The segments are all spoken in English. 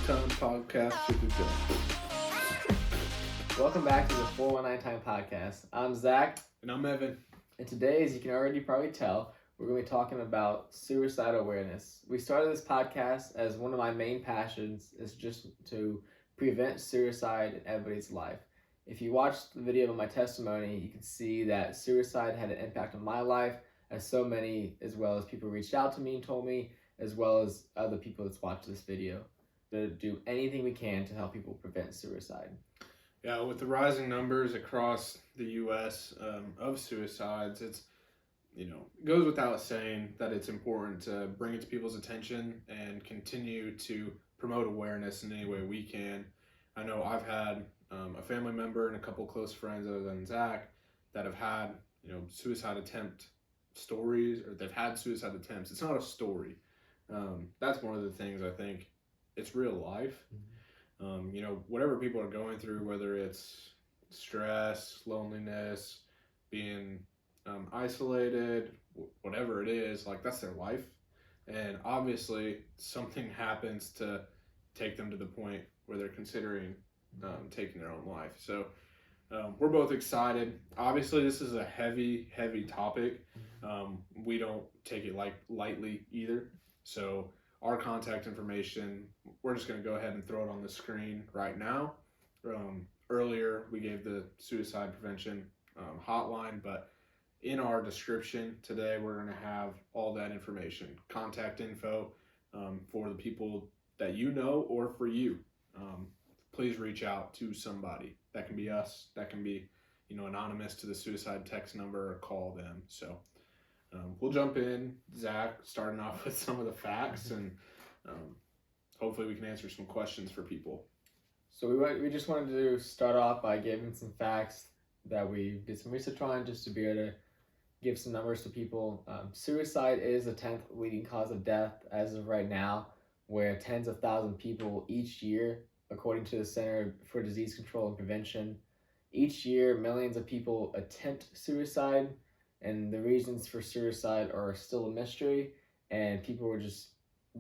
Time Podcast should be good. Welcome back to the 419 Time Podcast. I'm Zach, And I'm Evan. and today, as you can already probably tell, we're going to be talking about suicide awareness. We started this podcast as one of my main passions is just to prevent suicide in everybody's life. If you watched the video of my testimony, you can see that suicide had an impact on my life, as so many, as well as people reached out to me and told me, as well as other people that's watched this video, to do anything we can to help people prevent suicide. Yeah, with the rising numbers across the U.S. Of suicides, it goes without saying that it's important to bring it to people's attention and continue to promote awareness in any way we can. I know I've had a family member and a couple close friends other than Zach that have had, suicide attempt stories, or they've had suicide attempts. It's not a story. That's one of the things I think. It's real life. Whatever people are going through, whether it's stress, loneliness, being isolated, whatever it is, like that's their life. And obviously something happens to take them to the point where they're considering taking their own life. So we're both excited. Obviously this is a heavy topic. We don't take it lightly either. So our contact information, we're just going to go ahead and throw it on the screen right now. Earlier, we gave the suicide prevention hotline, but in our description today, we're going to have all that information, contact info for the people that you know or for you. Please reach out to somebody. That can be us. That can be, anonymous to the suicide text number or call them. So we'll jump in, Zach, starting off with some of the facts, and hopefully we can answer some questions for people. So we just wanted to start off by giving some facts that we did some research on, just to be able to give some numbers to people. Suicide is the 10th leading cause of death as of right now, where tens of thousands of people each year, according to the Center for Disease Control and Prevention, each year millions of people attempt suicide. And the reasons for suicide are still a mystery, and people just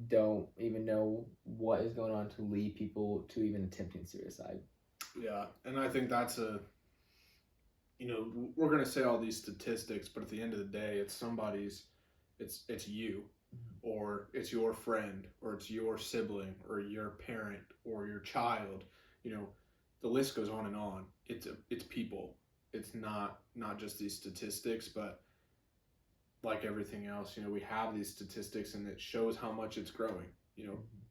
don't even know what is going on to lead people to even attempting suicide. Yeah, and I think that's we're going to say all these statistics, but at the end of the day, it's somebody's, it's you, or it's your friend, or it's your sibling, or your parent, or your child. The list goes on and on. It's people. It's not just these statistics, but like everything else, we have these statistics and it shows how much it's growing.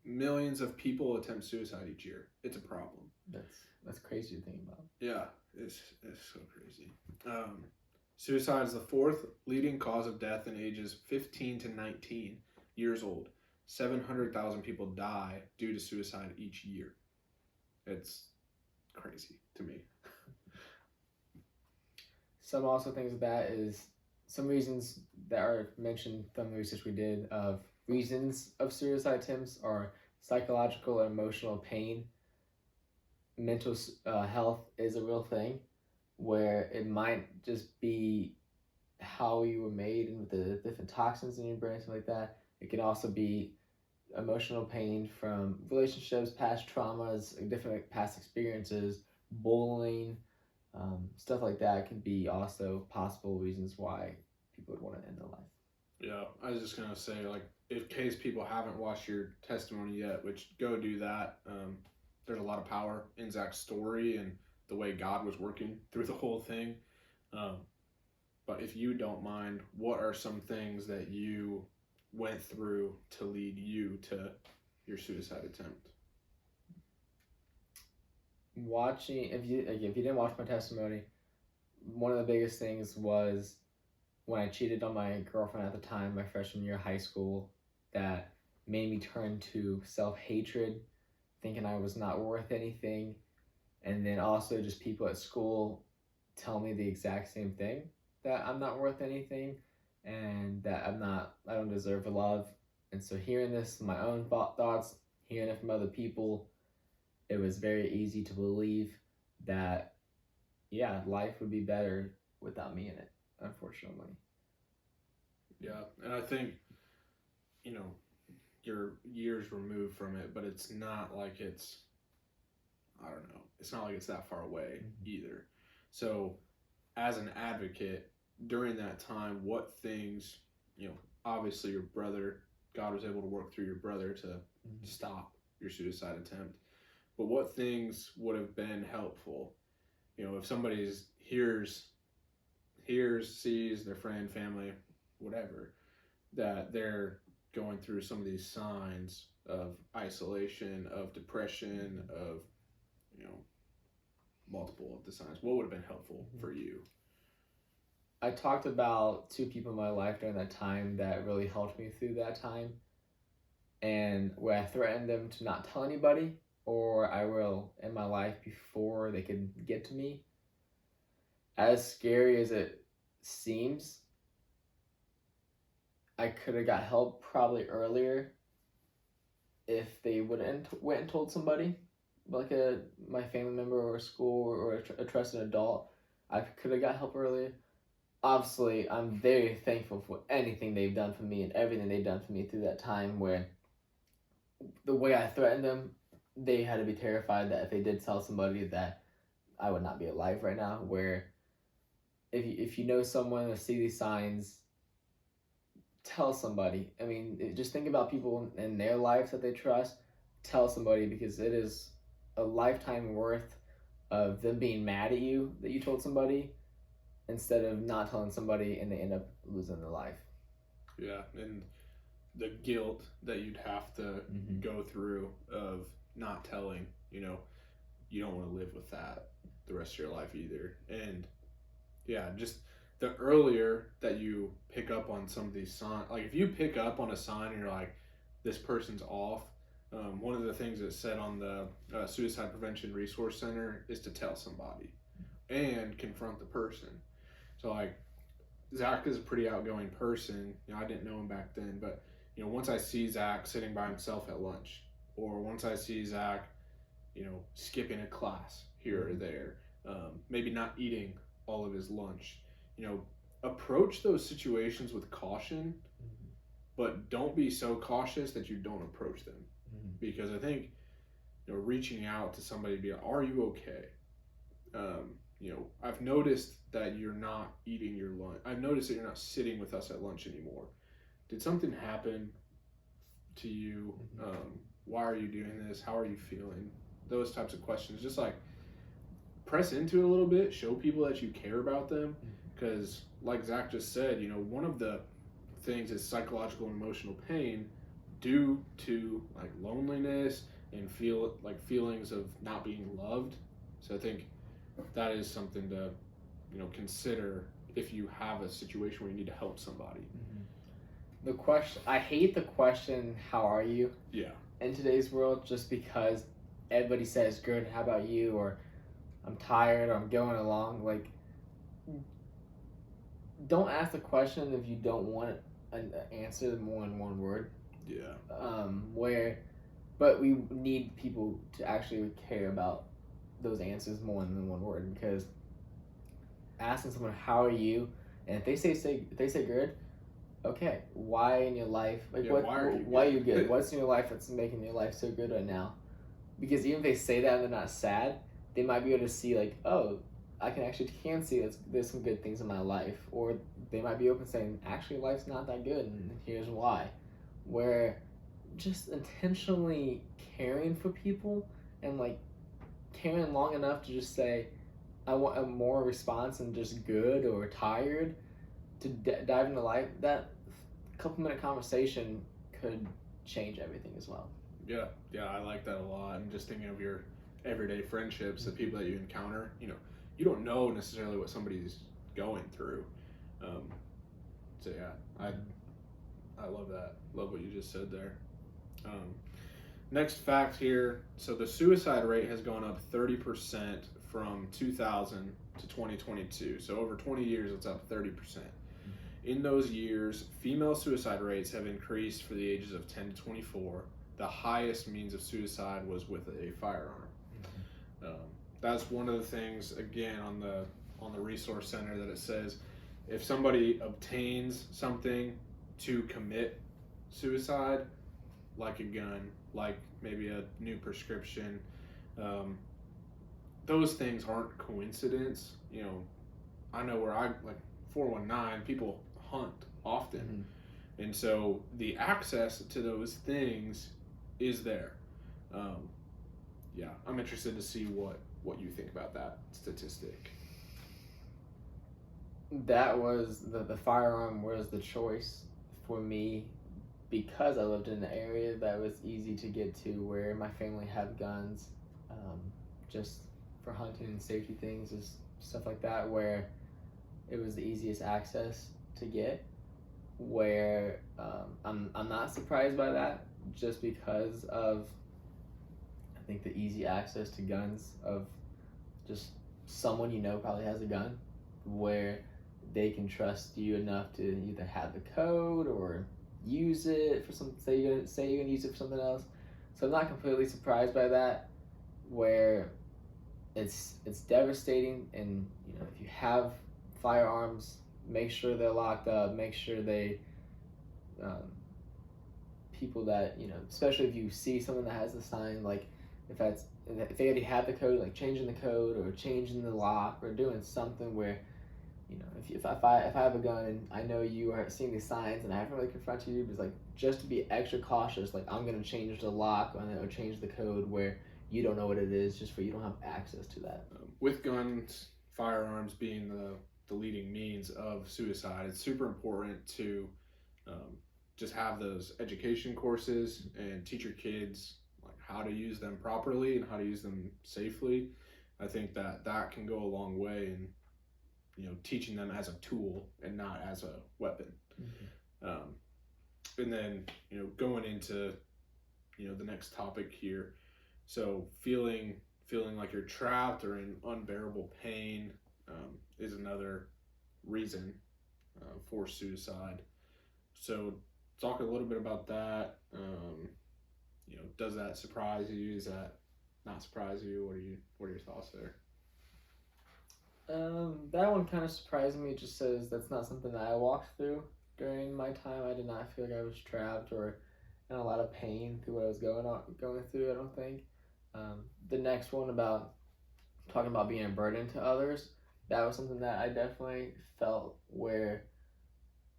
Millions of people attempt suicide each year. It's a problem. That's crazy to think about. Yeah, it's so crazy. Suicide is the fourth leading cause of death in ages 15 to 19 years old. 700,000 people die due to suicide each year. It's crazy to me. Some also things of that is some reasons that are mentioned from the research we did of reasons of suicide attempts are psychological and emotional pain. Mental health is a real thing, where it might just be how you were made and with the different toxins in your brain, stuff like that. It can also be emotional pain from relationships, past traumas, different past experiences, bullying. Stuff like that can be also possible reasons why people would want to end their life. Yeah, I was just gonna say, in case people haven't watched your testimony yet, which go do that. There's a lot of power in Zach's story and the way God was working through the whole thing. But if you don't mind, what are some things that you went through to lead you to your suicide attempt? If you didn't watch my testimony, one of the biggest things was when I cheated on my girlfriend at the time, my freshman year of high school, that made me turn to self-hatred, thinking I was not worth anything. And then also just people at school tell me the exact same thing, that I'm not worth anything and that I don't deserve love. And so hearing this, my own thoughts, hearing it from other people, it was very easy to believe that, life would be better without me in it, unfortunately. Yeah, and I think, you're years removed from it, but it's not like it's, I don't know, it's not like it's that far away either. So, as an advocate, during that time, what things, obviously your brother, God was able to work through your brother to stop your suicide attempt, but what things would have been helpful? If somebody sees their friend, family, whatever, that they're going through some of these signs of isolation, of depression, of, multiple of the signs, what would have been helpful for you? I talked about two people in my life during that time that really helped me through that time, and where I threatened them to not tell anybody, or I will end my life before they could get to me. As scary as it seems, I could have got help probably earlier if they went and told somebody, like my family member or school or a trusted adult. I could have got help earlier. Obviously, I'm very thankful for anything they've done for me and everything they've done for me through that time, where the way I threatened them, they had to be terrified that if they did tell somebody that I would not be alive right now. Where if you know someone that see these signs, tell somebody. I mean, just think about people in their lives that they trust. Tell somebody, because it is a lifetime worth of them being mad at you that you told somebody, instead of not telling somebody and they end up losing their life. Yeah, and the guilt that you'd have to go through of not telling, you don't want to live with that the rest of your life either. And yeah, just the earlier that you pick up on some of these signs, like if you pick up on a sign and you're like, this person's off, one of the things that's said on the Suicide Prevention Resource Center is to tell somebody and confront the person. So like, Zach is a pretty outgoing person. I didn't know him back then, but once I see Zach sitting by himself at lunch, or once I see Zach, skipping a class here or there, maybe not eating all of his lunch, approach those situations with caution, but don't be so cautious that you don't approach them. Because I think, reaching out to somebody, be like, are you okay? I've noticed that you're not eating your lunch. I've noticed that you're not sitting with us at lunch anymore. Did something happen to you? Why are you doing this? How are you feeling? Those types of questions. Just like press into it a little bit. Show people that you care about them. Because like Zach just said, one of the things is psychological and emotional pain due to like loneliness and feelings of not being loved. So I think that is something to consider if you have a situation where you need to help somebody. The question, I hate the question, how are you? Yeah. In today's world, just because everybody says good, how about you, or I'm tired, or I'm going along. Like, don't ask the question if you don't want an answer more in one word. Yeah. But we need people to actually care about those answers more than one word, because asking someone how are you, and if they say good, okay, why in your life, like, yeah, what, why are you good? What's in your life that's making your life so good right now? Because even if they say that and they're not sad, they might be able to see, like, oh, I can see that there's some good things in my life. Or they might be open saying, actually life's not that good and here's why. Where just intentionally caring for people, and like caring long enough to just say, I want a more response than just good or tired, to dive into life. That couple minute conversation could change everything as well. Yeah, I like that a lot. And just thinking of your everyday friendships, the people that you encounter, you don't know necessarily what somebody's going through. So yeah, I love that. Love what you just said there. Next fact here. So the suicide rate has gone up 30% from 2000 to 2022. So over 20 years, it's up 30%. In those years, female suicide rates have increased for the ages of 10 to 24. The highest means of suicide was with a firearm. That's one of the things, again, on the resource center, that it says if somebody obtains something to commit suicide, like a gun, like maybe a new prescription. Um, those things aren't coincidence. I know where I like 419 people hunt often, Mm-hmm. and so the access to those things is there. Um, yeah, I'm interested to see what you think about that statistic. That was the firearm was the choice for me because I lived in an area that was easy to get to where my family had guns, um, just for hunting and safety things, is stuff like that, where it was the easiest access to get. Where I'm not surprised by that just because of I think the easy access to guns of just someone you know probably has a gun where they can trust you enough to either have the code or use it for some say you're gonna use it for something else. So I'm not completely surprised by that. Where it's devastating, and if you have firearms, make sure they're locked up. Make sure they um, people that especially if you see someone that has the sign, like if they already have the code, like changing the code or changing the lock or doing something where if I have a gun and I know you are seeing these signs and I haven't really confronted you, but it's like just to be extra cautious, like I'm gonna change the lock on it or change the code where you don't know what it is, just for you don't have access to that. With guns, firearms being the leading means of suicide, it's super important to um, just have those education courses and teach your kids like how to use them properly and how to use them safely. I think that can go a long way in teaching them as a tool and not as a weapon. Um, and then going into the next topic here. So feeling like you're trapped or in unbearable pain is another reason for suicide. So talk a little bit about that. Does that surprise you? Does that not surprise you? What are your thoughts there? That one kind of surprised me. It just says that's not something that I walked through during my time. I did not feel like I was trapped or in a lot of pain through what I was going through. I don't think. The next one about talking about being a burden to others, that was something that I definitely felt where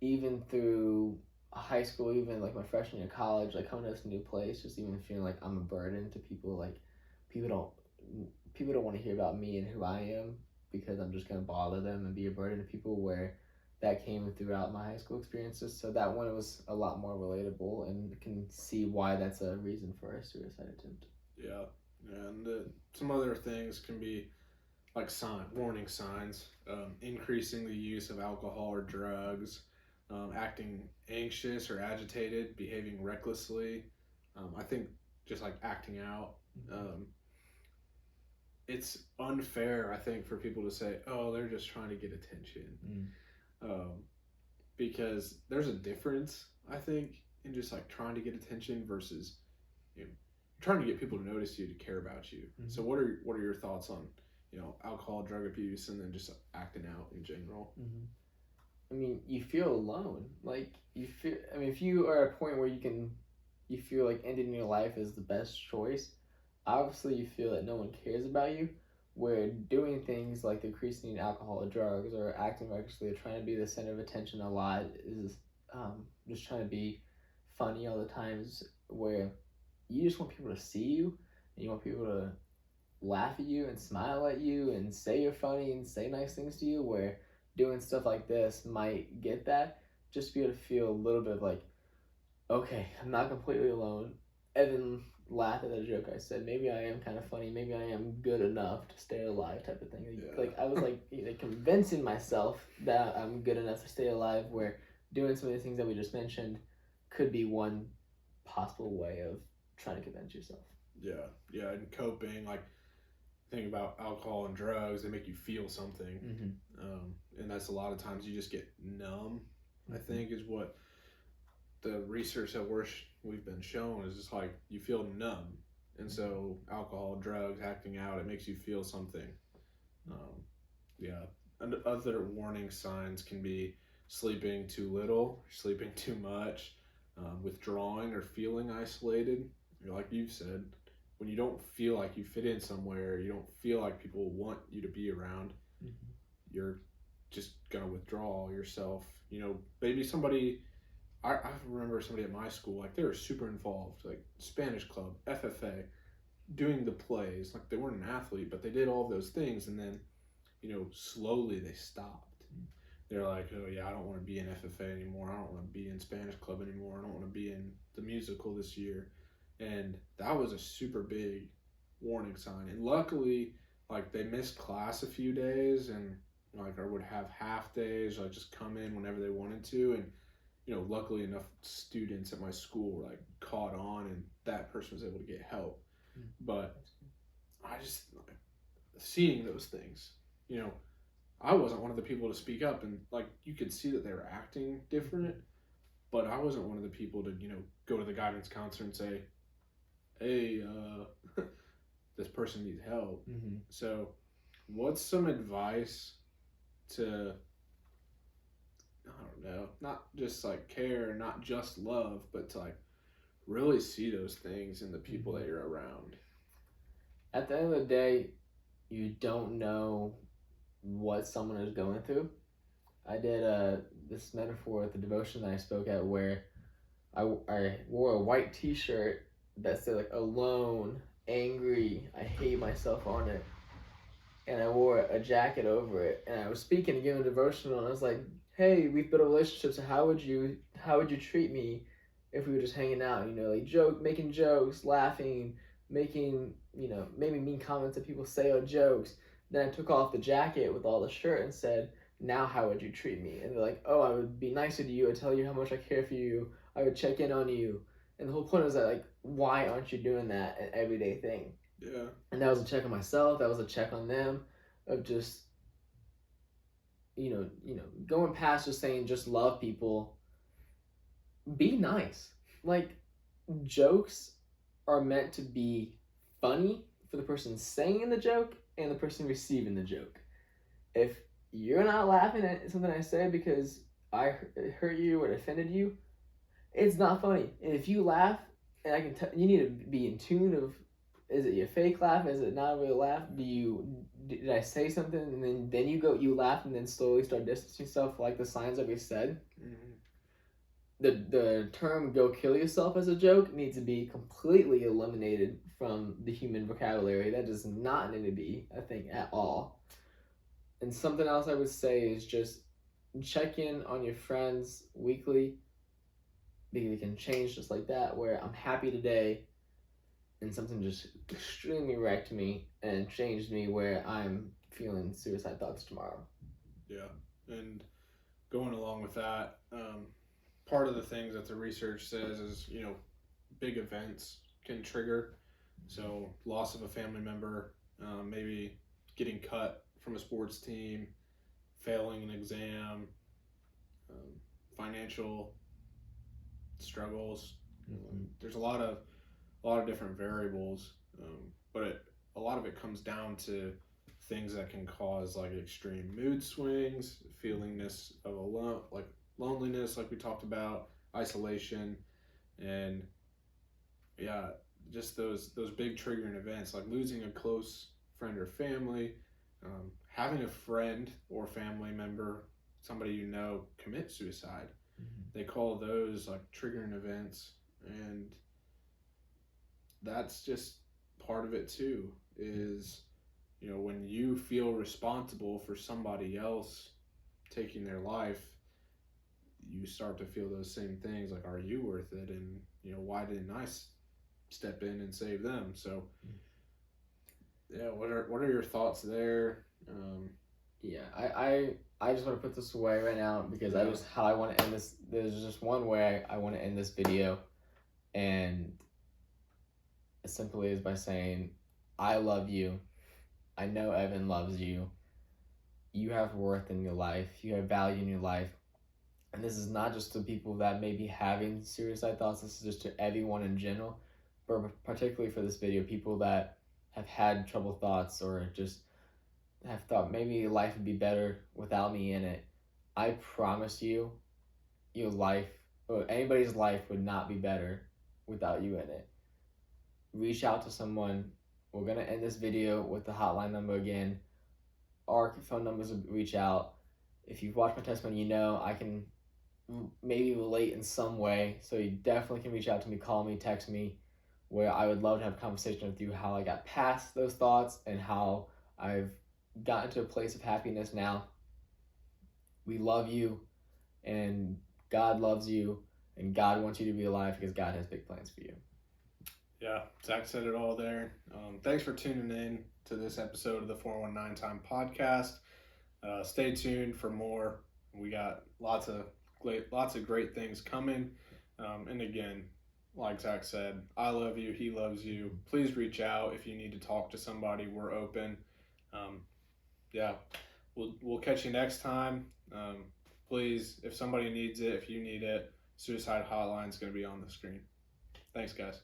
even through high school, even like my freshman year of college, like coming to this new place, just even feeling like I'm a burden to people. Like people don't want to hear about me and who I am because I'm just gonna bother them and be a burden to people. Where that came throughout my high school experiences. So that one was a lot more relatable, and can see why that's a reason for a suicide attempt. Yeah, and some other things can be like warning signs, increasing the use of alcohol or drugs, acting anxious or agitated, behaving recklessly. I think just like acting out. It's unfair, I think, for people to say, "Oh, they're just trying to get attention," um, because there's a difference, I think, in just like trying to get attention versus you know, trying to get people to notice you, to care about you. So what are your thoughts on alcohol, drug abuse, and then just acting out in general? I mean, you feel alone. Like you feel. I mean, if you are at a point where you feel like ending your life is the best choice. Obviously, you feel that no one cares about you. Where doing things like increasing alcohol or drugs or acting recklessly or trying to be the center of attention a lot is just trying to be funny all the times. Where you just want people to see you and you want people to laugh at you and smile at you and say you're funny and say nice things to you. Where doing stuff like this might get that, just to be able to feel a little bit of like, okay, I'm not completely alone, and then laugh at the joke I said. Maybe I am kind of funny. Maybe I am good enough to stay alive, type of thing. Yeah. Like I was like convincing myself that I'm good enough to stay alive. Where doing some of the things that we just mentioned could be one possible way of trying to convince yourself. Yeah, and coping, like think about alcohol and drugs, they make you feel something, and that's a lot of times you just get numb. I think is what the research that we've been shown is just like you feel numb, and so alcohol, drugs, acting out, it makes you feel something. Yeah, and other warning signs can be sleeping too little, sleeping too much, withdrawing or feeling isolated. Like you've said, when you don't feel like you fit in somewhere, you don't feel like people want you to be around, Mm-hmm. you're just gonna withdraw yourself. Maybe somebody. I remember somebody at my school, like they were super involved, like Spanish club, FFA, doing the plays. Like they weren't an athlete, but they did all of those things, and then slowly they stopped. They're like, oh yeah, I don't want to be in FFA anymore. I don't want to be in Spanish club anymore. I don't want to be in the musical this year. And that was a super big warning sign. And luckily, like they missed class a few days and like I would have half days, like just come in whenever they wanted to. And, luckily enough students at my school like caught on and that person was able to get help. But I just like seeing those things, you know, I wasn't one of the people to speak up, and like you could see that they were acting different, but I wasn't one of the people to go to the guidance counselor and say, "Hey, this person needs help." Mm-hmm. So, what's some advice to I don't know, not just like care, not just love, but to like really see those things in the people that you're around? At the end of the day, you don't know what someone is going through. I did this metaphor at the devotion that I spoke at where I wore a white T-shirt that said like alone, angry, I hate myself on it, and I wore a jacket over it, and I was speaking and giving a devotional, and I was like, "Hey, we've built a relationship, so how would you treat me if we were just hanging out? Like making jokes, laughing, making maybe mean comments that people say on jokes." Then I took off the jacket with all the shirt and said, "Now how would you treat me?" And they're like, "Oh, I would be nicer to you. I'd tell you how much I care for you. I would check in on you." And the whole point was that like, why aren't you doing that an everyday thing? Yeah. And that was a check on myself. That was a check on them, of just going past just saying just love people. Be nice. Like jokes are meant to be funny for the person saying the joke and the person receiving the joke. If you're not laughing at something I say because it hurt you or offended you, it's not funny. And if you laugh, and I can tell, you need to be in tune of, is it your fake laugh? Is it not a real laugh? Did I say something and then you laugh and then slowly start distancing yourself like the signs that we said? Mm-hmm. The term "go kill yourself" as a joke needs to be completely eliminated from the human vocabulary. That does not need to be a thing at all. And something else I would say is just check in on your friends weekly, because it can change just like that, where I'm happy today and something just extremely wrecked me and changed me, where I'm feeling suicide thoughts tomorrow. Yeah. And going along with that, part of the things that the research says is, big events can trigger. So, loss of a family member, maybe getting cut from a sports team, failing an exam, financial struggles. Mm-hmm. There's a lot of different variables, but a lot of it comes down to things that can cause like extreme mood swings, feelingness of alone, like loneliness, like we talked about, isolation, and yeah, just those big triggering events like losing a close friend or family, having a friend or family member, somebody commit suicide. Mm-hmm. They call those like triggering events, and that's just part of it too. Is when you feel responsible for somebody else taking their life, you start to feel those same things like, are you worth it? And why didn't I step in and save them? So yeah, what are your thoughts there? Yeah, I just want to put this away right now, because Yeah. how I want to end this. There's just one way I want to end this video, and it simply is by saying, I love you. I know Evan loves you. You have worth in your life. You have value in your life. And this is not just to people that may be having suicide thoughts. This is just to everyone in general. But particularly for this video, people that have had troubled thoughts or just have thought maybe life would be better without me in it. I promise you, your life anybody's life would not be better without you in it. Reach out to someone. We're gonna end this video with the hotline number again. Our phone numbers will reach out. If you've watched my testimony, you know I can maybe relate in some way. So you definitely can reach out to me, call me, text me, where I would love to have a conversation with you how I got past those thoughts and how I've gotten to a place of happiness now. We love you, and God loves you, and God wants you to be alive because God has big plans for you. Yeah, Zach said it all there. Thanks for tuning in to this episode of the 419 Time Podcast. Stay tuned for more. We got lots of great things coming. And again, like Zach said, I love you. He loves you. Please reach out if you need to talk to somebody. We're open. Yeah, we'll catch you next time. Please, if somebody needs it, if you need it, suicide hotline is going to be on the screen. Thanks, guys.